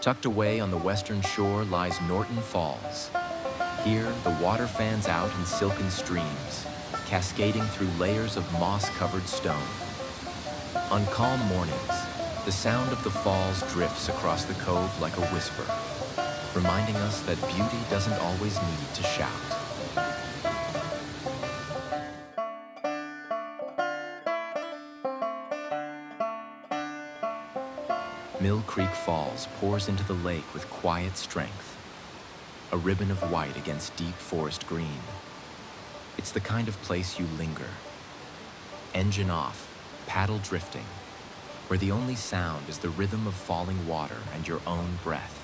Tucked away on the western shore lies Norton Falls. Here, the water fans out in silken streams, cascading through layers of moss-covered stone. On calm mornings, the sound of the falls drifts across the cove like a whisper, reminding us that beauty doesn't always need to shout. Mill Creek Falls pours into the lake with quiet strength, a ribbon of white against deep forest green. It's the kind of place you linger. Engine off, paddle drifting, where the only sound is the rhythm of falling water and your own breath.